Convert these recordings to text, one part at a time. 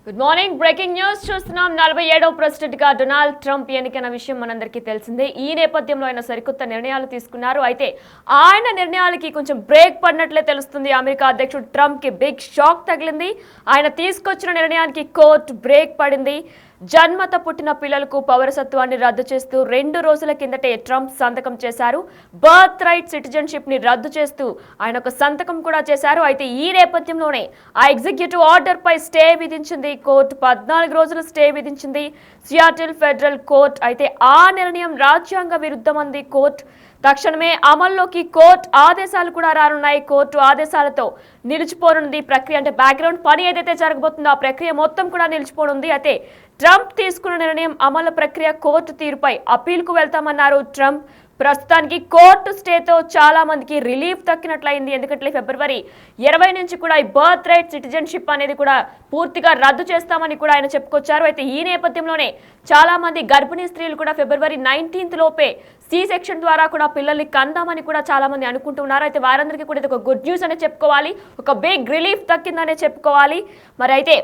Good morning. Breaking news చూస్తున్నాం. 47వ president గా Donald Trump ఎన్నికైన విషయం మనందరికీ తెలిసిందే. ఈ నేపథ్యంలో ఆయన సరికొత్త నిర్ణయాలు తీసుకున్నారు. అయితే ఆయన నిర్ణయాలకి కొంచెం బ్రేక్ పడినట్లే తెలుస్తుంది. అమెరికా అధ్యక్షుడు ట్రంప్ కి బిగ్ షాక్ తగిలింది. ఆయన తీసుకొచ్చిన నిర్ణయానికి కోర్టు బ్రేక్ పడింది. జన్మత పుట్టిన పిల్లలకు పౌరసత్వాన్ని రద్దు చేస్తూ 2 రోజుల కిందటే ట్రంప్ సంతకం చేశారు. బర్త్ రైట్ సిటిజన్షిప్ ని రద్దు చేస్తూ ఆయన ఒక సంతకం కూడా చేశారు. అయితే ఈ నేపథ్యంలోనే ఆ ఎగ్జిక్యూటివ్ ఆర్డర్ పై స్టే విధించింది కోర్టు. 14 రోజులు స్టే విధించింది సియాటిల్ ఫెడరల్ కోర్టు. అయితే ఆ నిర్ణయం రాజ్యాంగ విరుద్ధమంది కోర్టు. తక్షణమే అమల్లోకి కోర్టు ఆదేశాలు కూడా రానున్నాయి. కోర్టు ఆదేశాలతో నిలిచిపోనుంది ప్రక్రియ. అంటే బ్యాక్గ్రౌండ్ పని ఏదైతే జరగబోతుందో ఆ ప్రక్రియ మొత్తం కూడా నిలిచిపోనుంది. అయితే ట్రంప్ తీసుకున్న నిర్ణయం అమలు ప్రక్రియ కోర్టు తీరుపై అప్పీల్కు వెళ్తామన్నారు ట్రంప్. ప్రస్తుతానికి కోర్టు స్టేతో చాలా మందికి రిలీఫ్ దక్కినట్లయింది. ఎందుకంటే ఫిబ్రవరి 20 నుంచి కూడా ఈ బర్త్ రైట్ సిటిజన్షిప్ అనేది కూడా పూర్తిగా రద్దు చేస్తామని కూడా ఆయన చెప్పుకొచ్చారు. అయితే ఈ నేపథ్యంలోనే చాలా మంది గర్భిణీ స్త్రీలు కూడా ఫిబ్రవరి 19 లోపే సి సెక్షన్ ద్వారా కూడా పిల్లల్ని కందామని కూడా చాలా మంది అనుకుంటున్నారు. అయితే వారందరికీ కూడా ఇది ఒక గుడ్ న్యూస్ అనే చెప్పుకోవాలి, ఒక బిగ్ రిలీఫ్ దక్కిందనే చెప్పుకోవాలి. మరి అయితే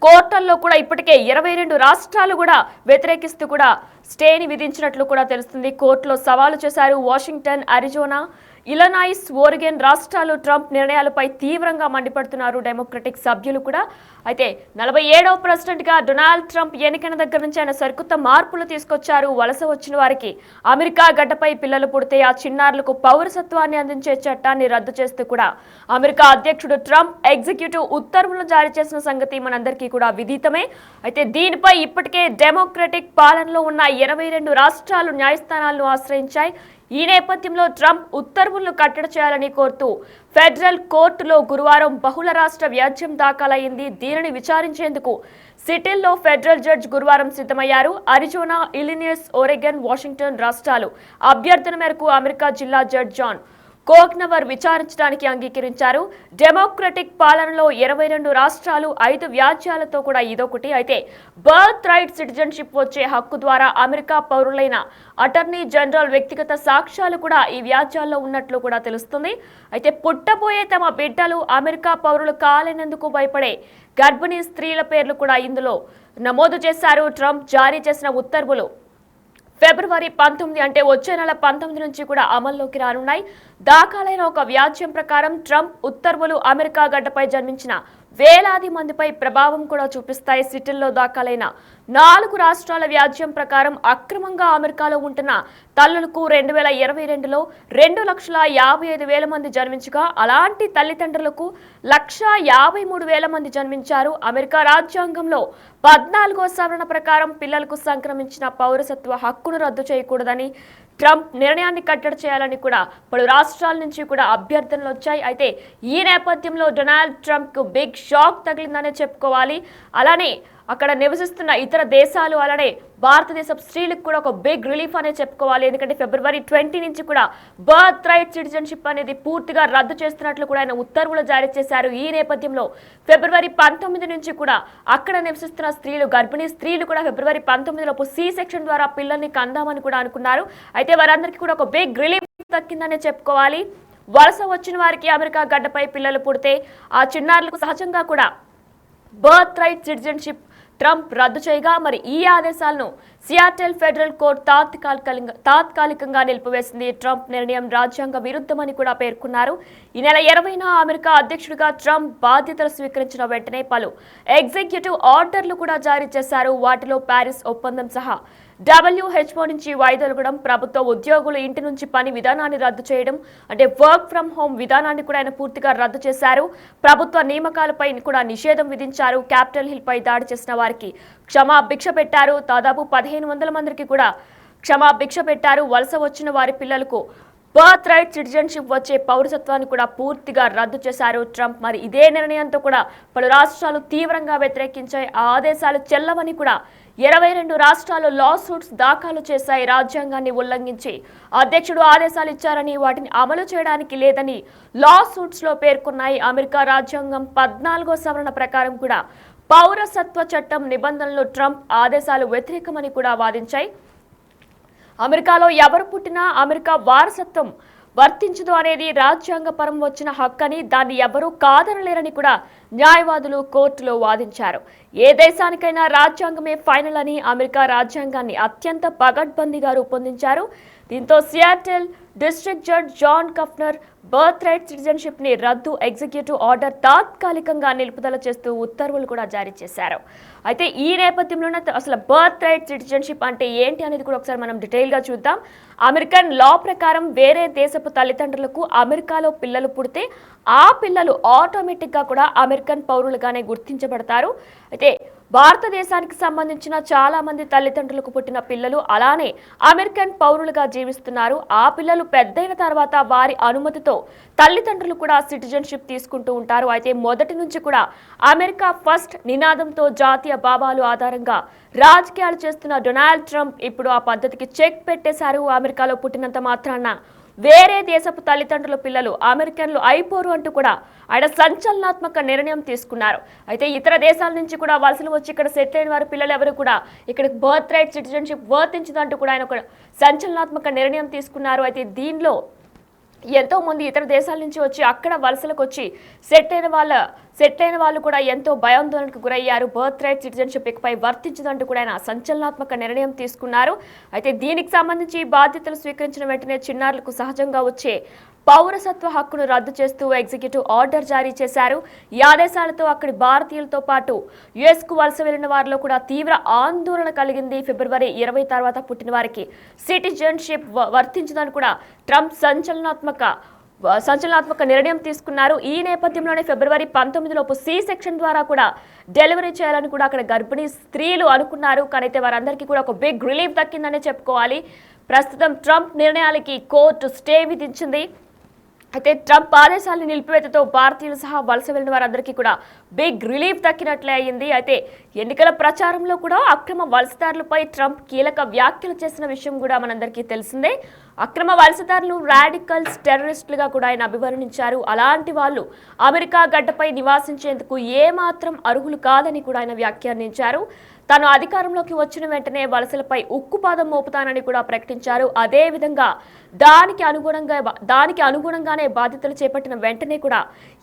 కోర్టుల్లో కూడా ఇప్పటికే 22 రాష్ట్రాలు కూడా వ్యతిరేకిస్తూ కూడా స్టేని విధించినట్లు కూడా తెలుస్తుంది. కోర్టులో సవాలు చేశారు వాషింగ్టన్, అరిజోనా, ఇలనాయిస్, ఓరిగన్ రాష్ట్రాలు. ట్రంప్ నిర్ణయాలపై తీవ్రంగా మండిపడుతున్నారు డెమోక్రటిక్ సభ్యులు కూడా. అయితే 47వ ప్రెసిడెంట్ గా డొనాల్డ్ ట్రంప్ ఎన్నికైన దగ్గర నుంచి ఆయన సరికొత్త మార్పులు తీసుకొచ్చారు. వలస వచ్చిన వారికి అమెరికా గడ్డపై పిల్లలు పుడితే ఆ చిన్నారులకు పౌరసత్వాన్ని అందించే చట్టాన్ని రద్దు చేస్తూ కూడా అమెరికా అధ్యక్షుడు ట్రంప్ ఎగ్జిక్యూటివ్ ఉత్తర్వులు జారీ చేసిన సంగతి మనందరికీ కూడా విదితమే. అయితే దీనిపై ఇప్పటికే డెమోక్రటిక్ పాలనలో ఉన్న 22 రాష్ట్రాలు న్యాయస్థానాలను ఆశ్రయించాయి. ఈ నేపథ్యంలో ట్రంప్ ఉత్తర్వులను కట్టడి చేయాలని కోరుతూ ఫెడరల్ కోర్టులో గురువారం బహుళ రాష్ట్ర వ్యాజ్యం దాఖలైంది. దీనిని విచారించేందుకు సిటిల్లో ఫెడరల్ జడ్జి గురువారం సిద్ధమయ్యారు. అరిజోనా, ఇలినాయిస్, ఓరెగన్, వాషింగ్టన్ రాష్ట్రాలు అభ్యర్థన మేరకు అమెరికా జిల్లా జడ్జి జాన్ కోగ్నవర్ విచారించడానికి అంగీకరించారు. డెమోక్రటిక్ పాలనలో 22 రాష్ట్రాలు 5 వ్యాజ్యాలతో కూడా ఇదొకటి. అయితే బర్త్ రైట్ సిటిజన్షిప్ వచ్చే హక్కు ద్వారా అమెరికా పౌరులైన అటార్నీ జనరల్ వ్యక్తిగత సాక్ష్యాలు కూడా ఈ వ్యాజ్యాల్లో ఉన్నట్లు కూడా తెలుస్తుంది. అయితే పుట్టబోయే తమ బిడ్డలు అమెరికా పౌరులు కాలేనందుకు భయపడే గర్భిణీ స్త్రీల పేర్లు కూడా ఇందులో నమోదు చేశారు. ట్రంప్ జారీ చేసిన ఉత్తర్వులు ఫిబ్రవరి 19 అంటే వచ్చే నెల 19 నుంచి కూడా అమల్లోకి రానున్నాయి. దాఖలైన ఒక వ్యాజ్యం ప్రకారం ట్రంప్ ఉత్తర్వులు అమెరికా గడ్డపై జన్మించిన వేలాది మందిపై ప్రభావం కూడా చూపిస్తాయి. సిటిల్లో దాఖలైన 4 రాష్ట్రాల వ్యాజ్యం ప్రకారం అక్రమంగా అమెరికాలో ఉంటున్న తల్లులకు 2022లో 2,55,000 మంది జన్మించగా అలాంటి తల్లిదండ్రులకు 1,53,000 మంది జన్మించారు. అమెరికా రాజ్యాంగంలో 14వ సవరణ ప్రకారం పిల్లలకు సంక్రమించిన పౌరసత్వ హక్కును రద్దు చేయకూడదని ట్రంప్ నిర్ణయాన్ని కట్టడి చేయాలని కూడా పలు రాష్ట్రాల నుంచి కూడా అభ్యర్థనలు వచ్చాయి. అయితే ఈ నేపథ్యంలో డొనాల్డ్ ట్రంప్ కు బిగ్ షాక్ తగిలిందనే చెప్పుకోవాలి. అలానే అక్కడ నివసిస్తున్న ఇతర దేశాలు అలానే భారతదేశ స్త్రీలకు కూడా ఒక బిగ్ రిలీఫ్ అనే చెప్పుకోవాలి. ఎందుకంటే ఫిబ్రవరి 20 నుంచి కూడా బర్త్ రైట్ సిటిజన్షిప్ అనేది పూర్తిగా రద్దు చేస్తున్నట్లు కూడా ఆయన ఉత్తర్వులు జారీ చేశారు. ఈ నేపథ్యంలో ఫిబ్రవరి 19 నుంచి కూడా అక్కడ నివసిస్తున్న స్త్రీలు, గర్భిణీ స్త్రీలు కూడా ఫిబ్రవరి 19 లోపు సి సెక్షన్ ద్వారా పిల్లల్ని కందామని కూడా అనుకున్నారు. అయితే వారందరికీ కూడా ఒక బిగ్ రిలీఫ్ దక్కిందనే చెప్పుకోవాలి. వలస వచ్చిన వారికి అమెరికా గడ్డపై పిల్లలు పుడితే ఆ చిన్నారులకు సహజంగా కూడా బర్త్ రైట్ సిటిజన్షిప్ ట్రంప్ రద్దు చేయగా మరి ఈ ఆదేశాలను సియాటిల్ ఫెడరల్ కోర్టు తాత్కాలికంగా నిలిపివేసింది. ట్రంప్ నిర్ణయం రాజ్యాంగ విరుద్ధమని కూడా పేర్కొన్నారు. ఈ నెల 20న అమెరికా అధ్యక్షుడిగా ట్రంప్ బాధ్యతలు స్వీకరించిన వెంటనే పలు ఎగ్జిక్యూటివ్ ఆర్డర్లు కూడా జారీ చేశారు. వాటిలో ప్యారిస్ ఒప్పందం సహా WHO నుంచి వైదొలగడం, ప్రభుత్వ ఉద్యోగులు ఇంటి నుంచి పని విధానాన్ని రద్దు చేయడం, అంటే వర్క్ ఫ్రం హోమ్ విధానాన్ని కూడా ఆయన పూర్తిగా రద్దు చేశారు. ప్రభుత్వ నియామకాలపై కూడా నిషేధం విధించారు. క్యాపిటల్ హిల్ పై దాడి చేసిన వారికి క్షమాభిక్ష పెట్టారు. దాదాపు 1,500 మందికి కూడా క్షమాభిక్ష పెట్టారు. వలస వచ్చిన వారి పిల్లలకు బర్త్ రైట్ సిటిజన్షిప్ వచ్చే పౌరసత్వాన్ని కూడా పూర్తిగా రద్దు చేశారు ట్రంప్. మరి ఇదే నిర్ణయంతో కూడా పలు రాష్ట్రాలు తీవ్రంగా వ్యతిరేకించాయి. ఆ ఆదేశాలు చెల్లవని కూడా 22 రాష్ట్రాలు లా సూట్స్ దాఖలు చేశాయి. రాజ్యాంగాన్ని ఉల్లంఘించి అధ్యక్షుడు ఆదేశాలు ఇచ్చారని వాటిని అమలు చేయడానికి లేదని లా సూట్స్ లో పేర్కొన్నాయి. అమెరికా రాజ్యాంగం 14వ సవరణ ప్రకారం కూడా పౌరసత్వ చట్టం నిబంధనలు ట్రంప్ ఆదేశాలు వ్యతిరేకమని కూడా వాదించాయి. అమెరికాలో ఎవరు పుట్టినా అమెరికా వారసత్వం వర్తించదు అనేది రాజ్యాంగపరం వచ్చిన హక్కని, దాన్ని ఎవరూ కాదనలేరని కూడా న్యాయవాదులు కోర్టులో వాదించారు. ఏ దేశానికైనా రాజ్యాంగమే ఫైనల్ అని అమెరికా రాజ్యాంగాన్ని అత్యంత పగడ్బందీగా రూపొందించారు. దీంతో Seattle district judge John Coughenour birthright citizenship ని రద్దు ఎగ్జిక్యూటివ్ ఆర్డర్ తాత్కాలికంగా నిలుపుదల చేస్తూ ఉత్తర్వులు కూడా జారీ చేశారు. అయితే ఈ నేపథ్యంలోనే అసలు బర్త్ రైట్ సిటిజన్షిప్ అంటే ఏంటి అనేది కూడా ఒకసారి మనం డీటెయిల్ గా చూద్దాం. అమెరికన్ లా ప్రకారం వేరే దేశపు తల్లిదండ్రులకు అమెరికాలో పిల్లలు పుడితే ఆ పిల్లలు ఆటోమేటిక్ గా కూడా అమెరికన్ పౌరులుగానే గుర్తించబడతారు. అయితే భారతదేశానికి సంబంధించిన చాలా మంది తల్లిదండ్రులకు పుట్టిన పిల్లలు అలానే అమెరికన్ పౌరులుగా జీవిస్తున్నారు. ఆ పిల్లలు పెద్దయిన తర్వాత వారి అనుమతితో తల్లిదండ్రులు కూడా సిటిజన్షిప్ తీసుకుంటూ ఉంటారు. అయితే మొదటి నుంచి కూడా అమెరికా ఫస్ట్ నినాదంతో జాతీయ భావాలు ఆధారంగా రాజకీయాలు చేస్తున్న డొనాల్డ్ ట్రంప్ ఇప్పుడు ఆ పద్ధతికి చెక్ పెట్టేశారు. అమెరికాలో పుట్టినంత మాత్రాన వేరే దేశపు తల్లిదండ్రుల పిల్లలు అమెరికన్లు అయిపోరు అంటూ కూడా ఆయన సంచలనాత్మక నిర్ణయం తీసుకున్నారు. అయితే ఇతర దేశాల నుంచి కూడా వలసలు వచ్చి ఇక్కడ సెటిల్ అయిన వారి పిల్లలు ఎవరు కూడా ఇక్కడ బర్త్ రైట్ సిటిజన్షిప్ వర్తించదంటూ కూడా ఆయన ఒక సంచలనాత్మక నిర్ణయం తీసుకున్నారు. అయితే దీనిలో ఎంతో మంది ఇతర దేశాల నుంచి వచ్చి అక్కడ వలసలకు వచ్చి సెట్ అయిన వాళ్ళు కూడా ఎంతో భయాందోళనకు గురయ్యారు. బర్త్ రైట్ సిటిజన్షిప్ ఇకపై వర్తించదంటూ కూడా ఆయన సంచలనాత్మక నిర్ణయం తీసుకున్నారు. అయితే దీనికి సంబంధించి బాధ్యతలు స్వీకరించిన వెంటనే చిన్నారులకు సహజంగా వచ్చే పౌరసత్వ హక్కును రద్దు చేస్తూ ఎగ్జిక్యూటివ్ ఆర్డర్ జారీ చేశారు. ఈ ఆదేశాలతో అక్కడి భారతీయులతో పాటు యుఎస్ కు వలస వెళ్లిన వారిలో కూడా తీవ్ర ఆందోళన కలిగింది. ఫిబ్రవరి 20 తర్వాత పుట్టిన వారికి సిటిజన్షిప్ వర్తించదని కూడా ట్రంప్ సంచలనాత్మక నిర్ణయం తీసుకున్నారు. ఈ నేపథ్యంలోనే ఫిబ్రవరి 19 సి సెక్షన్ ద్వారా కూడా డెలివరీ చేయాలని కూడా అక్కడ గర్భిణీ స్త్రీలు అనుకున్నారు. కానీ అయితే వారందరికీ కూడా ఒక బిగ్ రిలీఫ్ దక్కిందనే చెప్పుకోవాలి. ప్రస్తుతం ట్రంప్ నిర్ణయాలకి కోర్టు స్టే విధించింది. అయితే ట్రంప్ ఆదేశాలను నిలిపివేతతో భారతీయులు సహా వలస వెళ్లిన వారందరికీ కూడా బిగ్ రిలీఫ్ దక్కినట్లే అయింది. అయితే ఎన్నికల ప్రచారంలో కూడా అక్రమ వలసదారులపై ట్రంప్ కీలక వ్యాఖ్యలు చేసిన విషయం కూడా మనందరికీ తెలిసిందే. అక్రమ వలసదారులు రాడికల్స్, టెర్రరిస్టులుగా కూడా ఆయన అభివర్ణించారు. అలాంటి వాళ్ళు అమెరికా గడ్డపై నివాసించేందుకు ఏమాత్రం అర్హులు కాదని కూడా ఆయన వ్యాఖ్యానించారు. తాను అధికారంలోకి వచ్చిన వెంటనే వలసలపై ఉక్కుపాదం మోపుతానని కూడా ప్రకటించారు. అదేవిధంగా దానికి అనుగుణంగానే బాధ్యతలు చేపట్టిన వెంటనే కూడా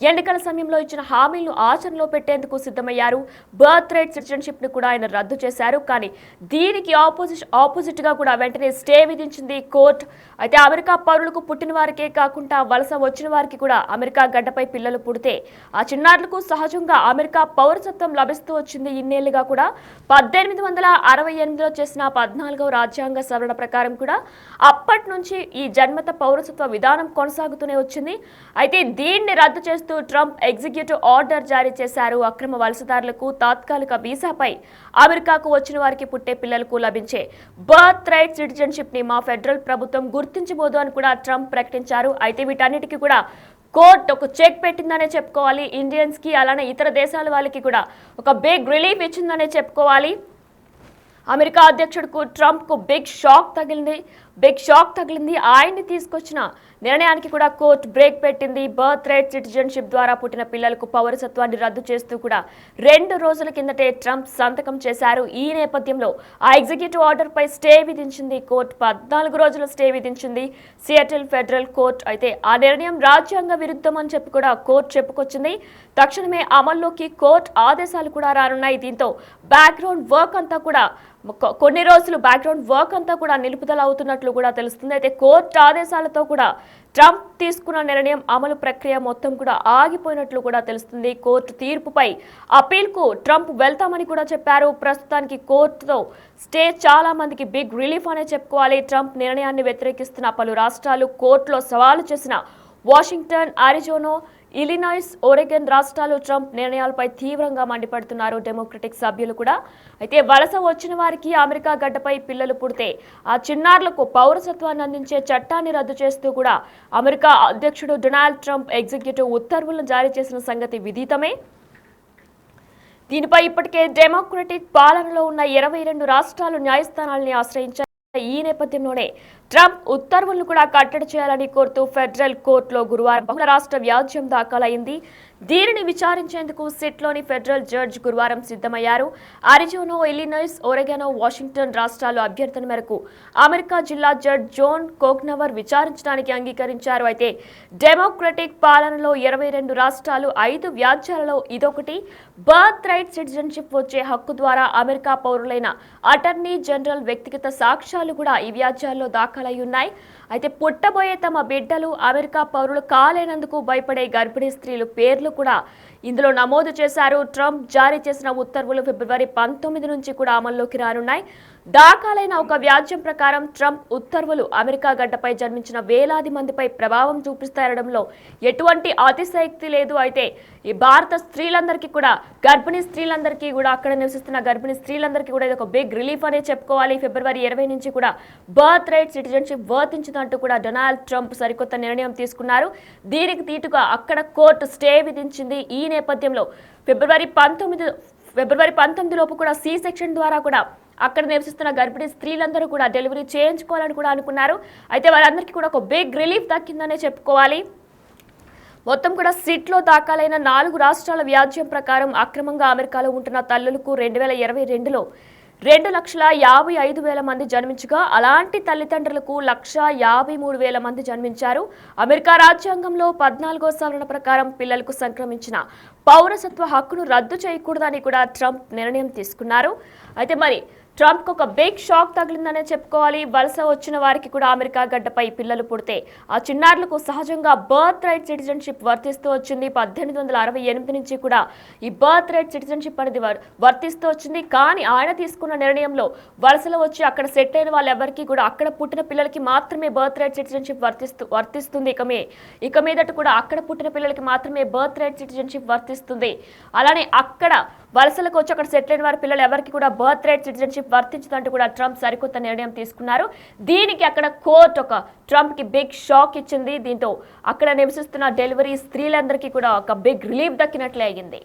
ఎన్నికల సమయంలో ఇచ్చిన హామీలను ఆచరణలో పెట్టేందుకు సిద్ధమయ్యారు. బర్త్ రైట్ సిటిజన్షిప్ ను కూడా ఆయన రద్దు చేశారు. కానీ దీనికి ఆపోజిట్ గా కూడా వెంటనే స్టే విధించింది కోర్టు. అయితే అమెరికా పౌరులకు పుట్టిన వారికే కాకుండా వలస వచ్చిన వారికి కూడా అమెరికా గడ్డపై పిల్లలు పుడితే ఆ చిన్నారులకు సహజంగా అమెరికా పౌరసత్వం లభిస్తూ వచ్చింది. ఇన్నేళ్లుగా కూడా 1868లో చేసిన 14వ రాజ్యాంగ సవరణ ప్రకారం కూడా అప్పటి నుంచి ఈ జన్మత పౌరసత్వ విధానం కొనసాగుతూనే వచ్చింది. అయితే దీన్ని రద్దు చేస్తూ ట్రంప్ ఎగ్జిక్యూటివ్ ఆర్డర్ జారీ చేశారు. అక్రమ వలసదారులకు తాత్కాలిక వీసాపై అమెరికాకు వచ్చిన వారికి పుట్టే పిల్లలకు లభించే బర్త్ రైట్ సిటిజన్షిప్ ని మా ఫెడరల్ ప్రభుత్వం గుర్తించబోదు అని కూడా ట్రంప్ ప్రకటించారు. అయితే వీటన్నిటికీ కూడా కోర్టు ఒక చెక్ పెట్టిందనే చెప్పుకోవాలి. ఇండియన్స్ కి అలానే ఇతర దేశాల వాళ్ళకి కూడా ఒక బిగ్ రిలీఫ్ ఇచ్చిందనే చెప్పుకోవాలి. అమెరికా అధ్యక్షుడుకు ట్రంప్ కు బిగ్ షాక్ తగిలింది. ఆయన్ని తీసుకొచ్చిన నిర్ణయానికి కూడా కోర్టు బ్రేక్ పెట్టింది. బర్త్ రైట్ సిటిజన్షిప్ ద్వారా పుట్టిన పిల్లలకు పౌరసత్వాన్ని రద్దు చేస్తూ కూడా 2 రోజుల కిందటే ట్రంప్ సంతకం చేశారు. ఈ నేపథ్యంలో ఆ ఎగ్జిక్యూటివ్ ఆర్డర్ పై స్టే విధించింది కోర్టు. 14 రోజుల స్టే విధించింది సియాటిల్ ఫెడరల్ కోర్టు. అయితే ఆ నిర్ణయం రాజ్యాంగ విరుద్ధం అని చెప్పి కూడా కోర్టు చెప్పుకొచ్చింది. తక్షణమే అమల్లోకి కోర్టు ఆదేశాలు కూడా రానున్నాయి. దీంతో బ్యాక్గ్రౌండ్ వర్క్ అంతా కూడా కొన్ని రోజులు నిలుపుదల అవుతున్నట్లు కూడా తెలుస్తుంది. అయితే కోర్టు ఆదేశాలతో కూడా ట్రంప్ తీసుకున్న నిర్ణయం అమలు ప్రక్రియ మొత్తం కూడా ఆగిపోయినట్లు కూడా తెలుస్తుంది. కోర్టు తీర్పుపై అపీల్కు ట్రంప్ వెళ్తామని కూడా చెప్పారు. ప్రస్తుతానికి కోర్టుతో స్టే చాలా మందికి బిగ్ రిలీఫ్ అనే చెప్పుకోవాలి. ట్రంప్ నిర్ణయాన్ని వ్యతిరేకిస్తున్న పలు రాష్ట్రాలు కోర్టులో సవాలు చేసిన వాషింగ్టన్, అరిజోనా, ఇలినాయిస్, ఒరెగన్ రాష్ట్రాలు ట్రంప్ నిర్ణయాలపై తీవ్రంగా మండిపడుతున్నారు. డెమోక్రటిక్ సభ్యులు కూడా. అయితే వలస వచ్చిన వారికి అమెరికా గడ్డపై పిల్లలు పుడితే ఆ చిన్నారులకు పౌరసత్వాన్ని అందించే చట్టాన్ని రద్దు చేస్తూ కూడా అమెరికా అధ్యక్షుడు డొనాల్డ్ ట్రంప్ ఎగ్జిక్యూటివ్ ఉత్తర్వులను జారీ చేసిన సంగతి విదితమే. దీనిపై ఇప్పటికే డెమోక్రటిక్ పాలనలో ఉన్న 22 రాష్ట్రాలు న్యాయస్థానాలని ఆశ్రయించాయి. ఈ నేపథ్యంలోనే ట్రంప్ ఉత్తర్వులను కూడా కట్టడి చేయాలని కోరుతూ ఫెడరల్ కోర్టులో గురువారం బహుళ రాష్ట్ర వ్యాజ్యం దాఖలైంది. దీనిని విచారించేందుకు సిట్లోని ఫెడరల్ జడ్జి గురువారం సిద్ధమయ్యారు. అరిజోనా, ఇల్లినాయిస్, ఒరెగానో, వాషింగ్టన్ రాష్ట్రాల అభ్యర్థన మేరకు అమెరికా జిల్లా జడ్జి జోన్ కోగ్నవర్ విచారించడానికి అంగీకరించారు. అయితే డెమోక్రటిక్ పాలనలో 22 రాష్ట్రాలు 5 వ్యాజ్యాలలో ఇదొకటి. బర్త్ రైట్ సిటిజన్షిప్ వచ్చే హక్కు ద్వారా అమెరికా పౌరులైన అటార్నీ జనరల్ వ్యక్తిగత సాక్ష్యాలు కూడా ఈ వ్యాజ్యాల్లో దాఖలై ఉన్నాయి. అయితే పుట్టబోయే తమ బిడ్డలు అమెరికా పౌరులు కాలేనందుకు భయపడే గర్భిణీ స్త్రీలు పేర్లు కూడా ఇందులో నమోదు చేశారు. ట్రంప్ జారీ చేసిన ఉత్తర్వులు ఫిబ్రవరి 19 నుంచి కూడా అమల్లోకి రానున్నాయి. దాఖలైన ఒక వ్యాజ్యం ప్రకారం ట్రంప్ ఉత్తర్వులు అమెరికా గడ్డపై జన్మించిన వేలాది మందిపై ప్రభావం చూపిస్తారనడంలో ఎటువంటి అతిశయోక్తి లేదు. అయితే ఈ భారత స్త్రీలందరికీ కూడా, గర్భిణీ స్త్రీలందరికీ కూడా, అక్కడ నివసిస్తున్న గర్భిణీ స్త్రీలందరికీ కూడా ఇది ఒక బిగ్ రిలీఫ్ అనే చెప్పుకోవాలి. ఫిబ్రవరి 20 నుంచి కూడా బర్త్ రైట్ సిటిజన్షిప్ వర్తించదంటూ కూడా డొనాల్డ్ ట్రంప్ సరికొత్త నిర్ణయం తీసుకున్నారు. దీనికి తీటుగా అక్కడ కోర్టు స్టే విధించింది. ఈ నేపథ్యంలో ఫిబ్రవరి 19 లోపు కూడా సి సెక్షన్ ద్వారా కూడా అక్కడ నివసిస్తున్న గర్భిణీ స్త్రీలందరూ కూడా డెలివరీ చేయించుకోవాలని కూడా అనుకున్నారు. అయితే వారందరికీ కూడా ఒక బిగ్ రిలీఫ్ దక్కిందనే చెప్పుకోవాలి. మొత్తం కూడా సిట్లో దాఖలైన 4 రాష్ట్రాల వ్యాజ్యం ప్రకారం అక్రమంగా అమెరికాలో ఉంటున్న తల్లులకు 2022లో 2,55,000 మంది జన్మించగా అలాంటి తల్లిదండ్రులకు 1,53,000 మంది జన్మించారు. అమెరికా రాజ్యాంగంలో 14వ సవరణ ప్రకారం పిల్లలకు సంక్రమించిన పౌరసత్వ హక్కును రద్దు చేయకూడదని కూడా ట్రంప్ నిర్ణయం తీసుకున్నారు. అయితే మరి ట్రంప్కి ఒక బిగ్ షాక్ తగిలిందనే చెప్పుకోవాలి. వలస వచ్చిన వారికి కూడా అమెరికా గడ్డపై పిల్లలు పుడితే ఆ చిన్నారులకు సహజంగా బర్త్ రైట్ సిటిజన్షిప్ వర్తిస్తూ వచ్చింది. 1868 నుంచి కూడా ఈ బర్త్ రైట్ సిటిజన్షిప్ అనేది వర్తిస్తూ వచ్చింది. కానీ ఆయన తీసుకున్న నిర్ణయంలో వలసలో వచ్చి అక్కడ సెట్ అయిన వాళ్ళెవరికి కూడా అక్కడ పుట్టిన పిల్లలకి మాత్రమే బర్త్ రైట్ సిటిజన్షిప్ వర్తిస్తుంది. ఇక మీదట కూడా అక్కడ పుట్టిన పిల్లలకి మాత్రమే బర్త్ రైట్ సిటిజన్షిప్ వర్తిస్తుంది. అలానే అక్కడ వలసలకు వచ్చి అక్కడ సెటిల్ అయిన వారి పిల్లలు ఎవరికి కూడా బర్త్ రైట్ సిటిజన్షిప్ వర్తించదంటూ కూడా ట్రంప్ సరికొత్త నిర్ణయం తీసుకున్నారు. దీనికి అక్కడ కోర్టు ఒక ట్రంప్ కి బిగ్ షాక్ ఇచ్చింది. దీంతో అక్కడ నివసిస్తున్న డెలివరీ స్త్రీలందరికీ కూడా ఒక బిగ్ రిలీఫ్ దక్కినట్లే అయ్యింది.